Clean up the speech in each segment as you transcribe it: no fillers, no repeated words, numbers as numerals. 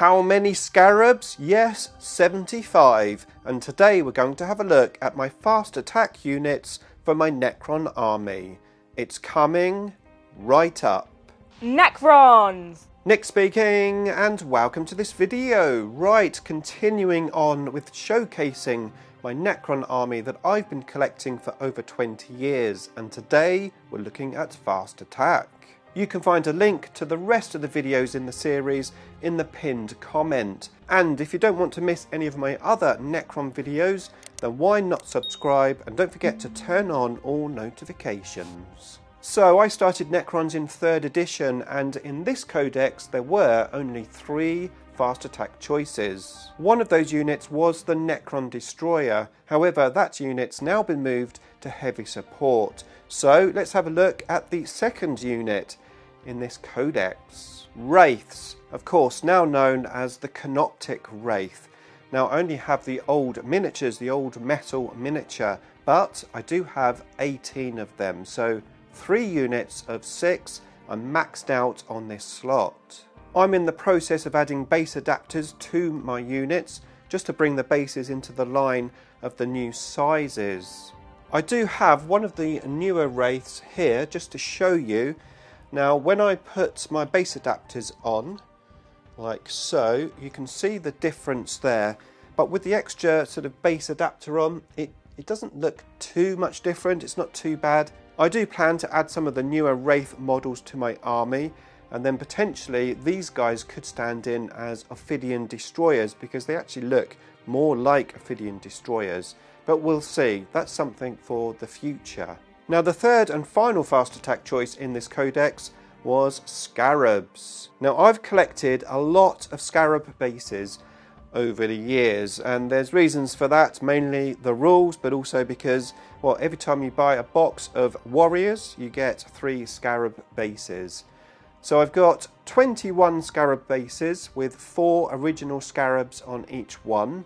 How many scarabs? Yes, 75. And today we're going to have a look at my fast attack units for my Necron army. It's coming right up. Necrons! Nick speaking, and welcome to this video. Right, continuing on with showcasing my Necron army that I've been collecting for over 20 years. And today we're looking at fast attack. You can find a link to the rest of the videos in the series in the pinned comment. And if you don't want to miss any of my other Necron videos, then why not subscribe and don't forget to turn on all notifications. So I started Necrons in 3rd edition, and in this codex there were only 3 fast attack choices. One of those units was the Necron Destroyer. However, that unit's now been moved to heavy support. So let's have a look at the second unit in this codex. Wraiths, of course, now known as the Canoptic Wraith. Now I only have the old miniatures, the old metal miniature, but I do have 18 of them, so 3 units of 6 are maxed out on this slot. I'm in the process of adding base adapters to my units just to bring the bases into the line of the new sizes. I do have one of the newer Wraiths here just to show you. Now when I put my base adapters on, like so, you can see the difference there. But with the extra sort of base adapter on, it doesn't look too much different, it's not too bad. I do plan to add some of the newer Wraith models to my army, and then potentially these guys could stand in as Ophidian Destroyers because they actually look more like Ophidian Destroyers. But we'll see, that's something for the future. Now the third and final fast attack choice in this codex was Scarabs. Now I've collected a lot of Scarab bases over the years, and there's reasons for that, mainly the rules, but also because, well, every time you buy a box of warriors you get 3 Scarab bases. So I've got 21 Scarab bases with 4 original Scarabs on each one.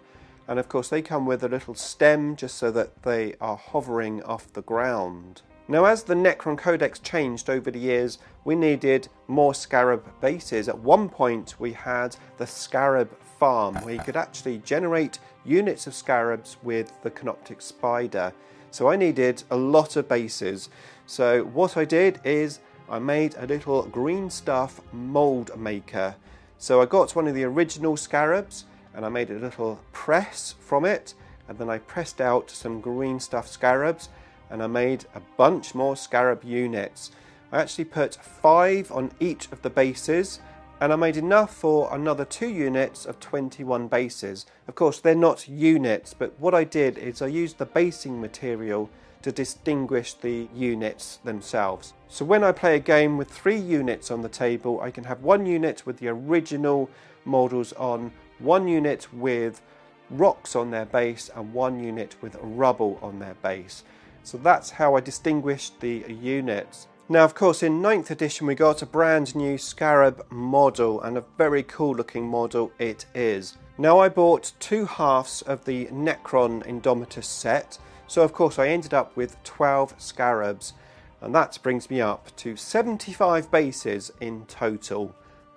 And of course they come with a little stem just so that they are hovering off the ground. Now as the Necron Codex changed over the years, we needed more Scarab bases. At one point we had the Scarab farm where you could actually generate units of Scarabs with the Canoptic Spider. So I needed a lot of bases. So what I did is I made a little green stuff mold maker. So I got one of the original Scarabs and I made a little press from it, and then I pressed out some green stuff Scarabs, and I made a bunch more Scarab units. I actually put 5 on each of the bases, and I made enough for another 2 units of 21 bases. Of course they're not units, but what I did is I used the basing material to distinguish the units themselves. So when I play a game with 3 units on the table, I can have 1 unit with the original models on, 1 unit with rocks on their base, and 1 unit with rubble on their base. So that's how I distinguished the units. Now of course in 9th edition we got a brand new Scarab model, and a very cool looking model it is. Now I bought 2 halves of the Necron Indomitus set, so of course I ended up with 12 Scarabs, and that brings me up to 75 bases in total.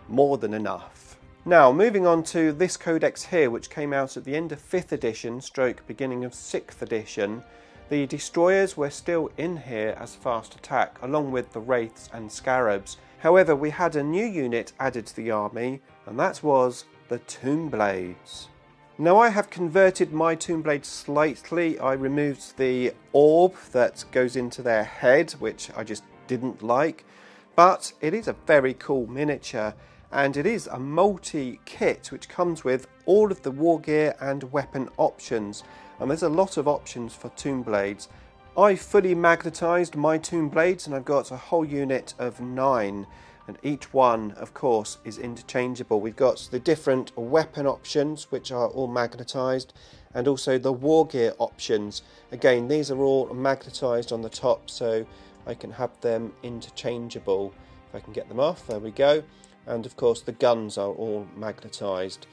More than enough. Now moving on to this codex here, which came out at the end of 5th edition stroke beginning of 6th edition. The Destroyers were still in here as fast attack along with the Wraiths and Scarabs. However, we had a new unit added to the army, and that was the Tomb Blades. Now I have converted my Tomb Blades slightly. I removed the orb that goes into their head, which I just didn't like, but it is a very cool miniature. And it is a multi-kit which comes with all of the war gear and weapon options, and there's a lot of options for Tomb Blades. I fully magnetised my Tomb Blades, and I've got a whole unit of 9, and each one of course is interchangeable. We've got the different weapon options which are all magnetised, and also the war gear options. Again, these are all magnetised on the top, so I can have them interchangeable. If I can get them off, there we go. And of course the guns are all magnetised.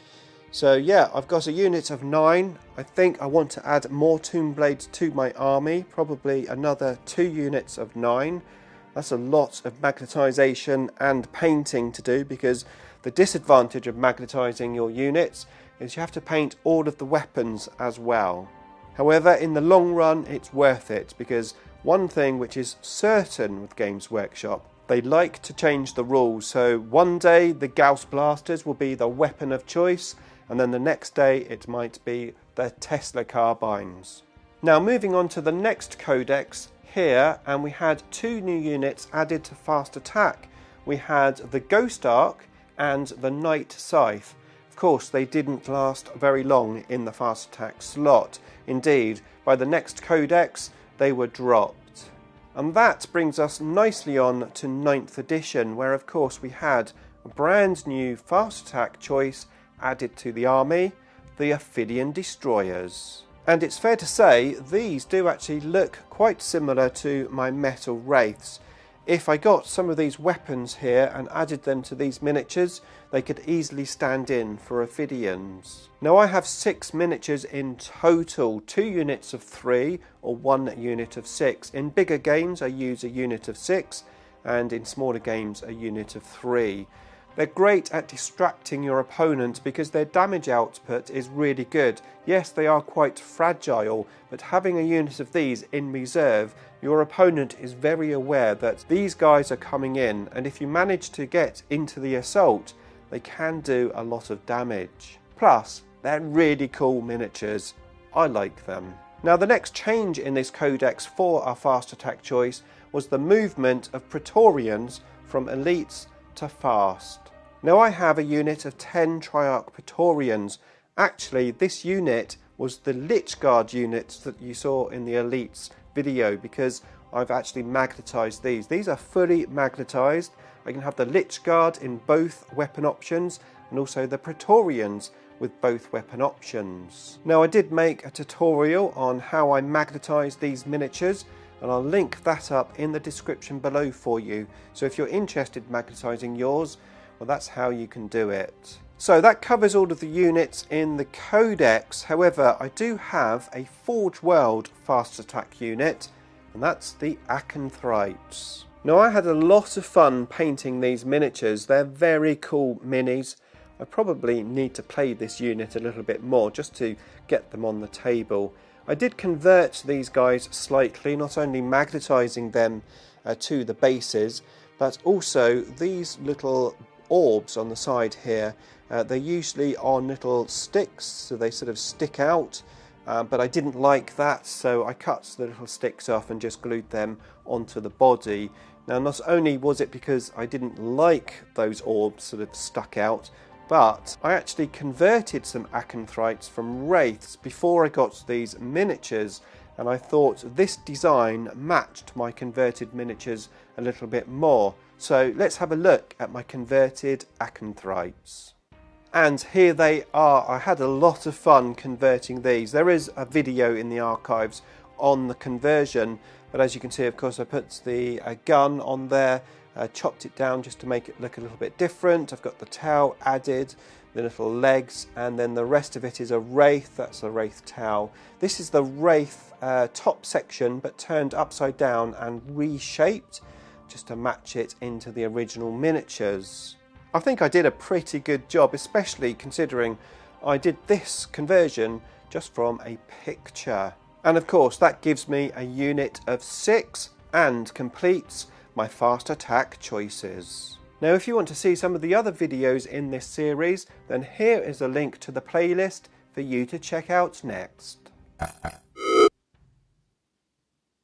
So yeah, I've got a unit of 9. I think I want to add more Tomb Blades to my army, probably another 2 units of 9. That's a lot of magnetisation and painting to do because The disadvantage of magnetising your units is you have to paint all of the weapons as well. However, in the long run it's worth it, because one thing which is certain with Games Workshop, they like to change the rules. So one day the Gauss blasters will be the weapon of choice, and then the next day it might be the Tesla carbines. Now moving on to the next codex here, and we had two new units added to fast attack. We had the Ghost Arc and the Night Scythe. Of course, they didn't last very long in the fast attack slot. Indeed, by the next codex, they were dropped. And that brings us nicely on to 9th edition, where of course we had a brand new fast attack choice added to the army, the Ophidian Destroyers. And it's fair to say, these do actually look quite similar to my Metal Wraiths. If I got some of these weapons here and added them to these miniatures, they could easily stand in for Ophidians. Now I have 6 miniatures in total, 2 units of 3 or 1 unit of 6. In bigger games I use a unit of 6, and in smaller games a unit of 3. They're great at distracting your opponent because their damage output is really good. Yes, they are quite fragile, but having a unit of these in reserve, your opponent is very aware that these guys are coming in, and if you manage to get into the assault, they can do a lot of damage. Plus, they're really cool miniatures. I like them. Now the next change in this codex for our fast attack choice was the movement of Praetorians from elites to fast. Now I have a unit of 10 Triarch Praetorians. Actually, this unit was the Lich Guard unit that you saw in the Elites video, because I've actually magnetised these. These are fully magnetised. I can have the Lich Guard in both weapon options, and also the Praetorians with both weapon options. Now I did make a tutorial on how I magnetise these miniatures, and I'll link that up in the description below for you. So if you're interested in magnetising yours, well, that's how you can do it. So that covers all of the units in the codex. However, I do have a Forge World fast attack unit, and that's the Acanthrites. Now I had a lot of fun painting these miniatures. They're very cool minis. I probably need to play this unit a little bit more just to get them on the table. I did convert these guys slightly, not only magnetising them to the bases, but also these little orbs on the side here. They're usually on little sticks, so they sort of stick out, but I didn't like that, so I cut the little sticks off and just glued them onto the body. Now not only was it because I didn't like those orbs sort of stuck out, but I actually converted some Acanthrites from Wraiths before I got these miniatures, and I thought this design matched my converted miniatures a little bit more. So let's have a look at my converted Acanthrites. And here they are. I had a lot of fun converting these. There is a video in the archives on the conversion, but as you can see, of course, I put the gun on there, chopped it down just to make it look a little bit different. I've got the tail added, the little legs, and then the rest of it is a Wraith. That's a Wraith tail. This is the Wraith top section, but turned upside down and reshaped just to match it into the original miniatures. I think I did a pretty good job, especially considering I did this conversion just from a picture. And of course that gives me a unit of 6 and completes my fast attack choices. Now if you want to see some of the other videos in this series, then here is a link to the playlist for you to check out next.